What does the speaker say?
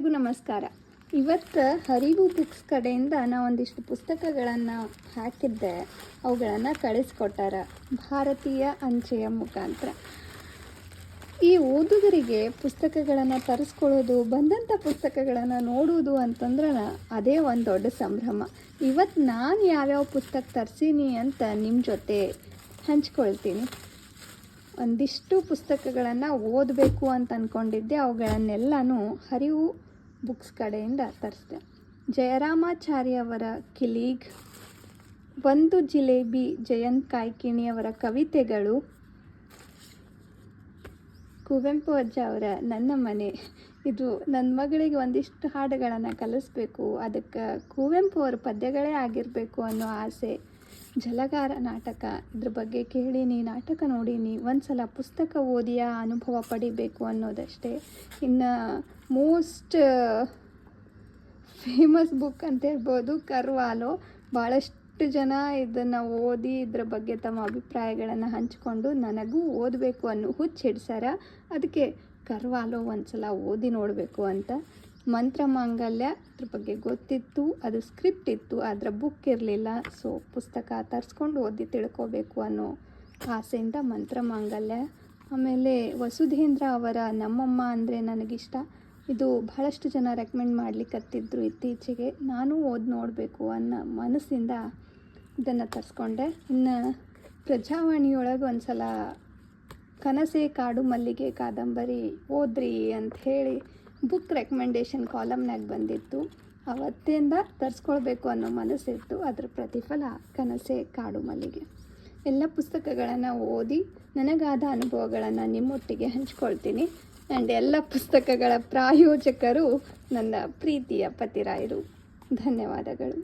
ಎಲ್ಲರಿಗೂ ನಮಸ್ಕಾರ. ಇವತ್ತು ಹರಿವು ಬುಕ್ಸ್ ಕಡೆಯಿಂದ ನಾವೊಂದಿಷ್ಟು ಪುಸ್ತಕಗಳನ್ನು ಹಾಕಿದ್ದೆ. ಅವುಗಳನ್ನು ಕಳಿಸ್ಕೊಟ್ಟಾರ ಭಾರತೀಯ ಅಂಚೆಯ ಮುಖಾಂತರ. ಈ ಓದುಗರಿಗೆ ಪುಸ್ತಕಗಳನ್ನು ತರಿಸ್ಕೊಳ್ಳೋದು, ಬಂದಂಥ ಪುಸ್ತಕಗಳನ್ನು ನೋಡುವುದು ಅಂತಂದ್ರೆ ಅದೇ ಒಂದು ದೊಡ್ಡ ಸಂಭ್ರಮ. ಇವತ್ತು ನಾನು ಯಾವ್ಯಾವ ಪುಸ್ತಕ ತರಿಸೀನಿ ಅಂತ ನಿಮ್ಮ ಜೊತೆ ಹಂಚ್ಕೊಳ್ತೀನಿ. ಒಂದಿಷ್ಟು ಪುಸ್ತಕಗಳನ್ನು ಓದಬೇಕು ಅಂತ ಅಂದ್ಕೊಂಡಿದ್ದೆ. ಅವುಗಳನ್ನೆಲ್ಲನೂ ಹರಿವು ಬುಕ್ಸ್ ಕಡೆಯಿಂದ ತರಿಸಿದೆ. ಜಯರಾಮಾಚಾರ್ಯ ಅವರ ಕಿಲೀಗ್, ಒಂದು ಜಿಲೇಬಿ ಜಯಂತ್ ಕಾಯ್ಕಿಣಿಯವರ ಕವಿತೆಗಳು, ಕುವೆಂಪು ಅಜ್ಜ ಅವರ ನನ್ನ ಮನೆ. ಇದು ನನ್ನ ಮಗಳಿಗೆ ಒಂದಿಷ್ಟು ಹಾಡುಗಳನ್ನು ಕಲಿಸ್ಬೇಕು, ಅದಕ್ಕೆ ಕುವೆಂಪು ಅವರ ಪದ್ಯಗಳೇ ಆಗಿರಬೇಕು ಅನ್ನೋ ಆಸೆ. ಜಲಗಾರ ನಾಟಕ, ಇದ್ರ ಬಗ್ಗೆ ಕೇಳೀನಿ, ನಾಟಕ ನೋಡೀನಿ, ಒಂದು ಸಲ ಪುಸ್ತಕ ಓದಿಯ ಅನುಭವ ಪಡಿಬೇಕು ಅನ್ನೋದಷ್ಟೇ. ಇನ್ನು ಮೋಸ್ಟ್ ಫೇಮಸ್ ಬುಕ್ ಅಂತ ಹೇಳ್ಬೋದು ಕರ್ವಾಲೋ. ಭಾಳಷ್ಟು ಜನ ಇದನ್ನು ಓದಿ ಇದ್ರ ಬಗ್ಗೆ ತಮ್ಮ ಅಭಿಪ್ರಾಯಗಳನ್ನು ಹಂಚಿಕೊಂಡು ನನಗೂ ಓದಬೇಕು ಅನ್ನೋ ಹುಚ್ಚು ಹಿಡ್ಸಾರ. ಅದಕ್ಕೆ ಕರ್ವಾಲೋ ಒಂದು ಸಲ ಓದಿ ನೋಡಬೇಕು ಅಂತ. ಮಂತ್ರಮಾಂಗಲ್ಯ, ಅದ್ರ ಬಗ್ಗೆ ಗೊತ್ತಿತ್ತು, ಅದು ಸ್ಕ್ರಿಪ್ಟ್ ಇತ್ತು, ಅದರ ಬುಕ್ ಇರಲಿಲ್ಲ. ಸೊ ಪುಸ್ತಕ ತರಿಸ್ಕೊಂಡು ಓದಿ ತಿಳ್ಕೊಬೇಕು ಅನ್ನೋ ಆಸೆಯಿಂದ ಮಂತ್ರಮಾಂಗಲ್ಯ. ಆಮೇಲೆ ವಸುಧೇಂದ್ರ ಅವರ ನಮ್ಮಮ್ಮ ಅಂದರೆ ನನಗಿಷ್ಟ. ಇದು ಬಹಳಷ್ಟು ಜನ ರೆಕಮೆಂಡ್ ಮಾಡ್ಲಿಕ್ಕತ್ತಿದ್ರು ಇತ್ತೀಚೆಗೆ. ನಾನು ಓದಿ ನೋಡಬೇಕು ಅನ್ನೋ ಮನಸ್ಸಿಂದ ಇದನ್ನು ತರಿಸ್ಕೊಂಡೆ. ಇನ್ನು ಪ್ರಜಾವಾಣಿಯೊಳಗೆ ಒಂದು ಸಲ ಕನಸೆ ಕಾಡು ಮಲ್ಲಿಗೆ ಕಾದಂಬರಿ ಓದ್ರಿ ಅಂತ ಹೇಳಿ ಬುಕ್ ರೆಕಮೆಂಡೇಷನ್ ಕಾಲಮ್ನಾಗ ಬಂದಿತ್ತು. ಅವತ್ತಿಂದ ತರಿಸ್ಕೊಳ್ಬೇಕು ಅನ್ನೋ ಮನಸ್ಸಿತ್ತು. ಅದರ ಪ್ರತಿಫಲ ಕನಸೆ ಕಾಡು ಮಲ್ಲಿಗೆ. ಎಲ್ಲ ಪುಸ್ತಕಗಳನ್ನು ಓದಿ ನನಗಾದ ಅನುಭವಗಳನ್ನು ನಿಮ್ಮೊಟ್ಟಿಗೆ ಹಂಚ್ಕೊಳ್ತೀನಿ. ಆ್ಯಂಡ್ ಎಲ್ಲ ಪುಸ್ತಕಗಳ ಪ್ರಾಯೋಜಕರು ನನ್ನ ಪ್ರೀತಿಯ ಪತಿರಾಯರು. ಧನ್ಯವಾದಗಳು.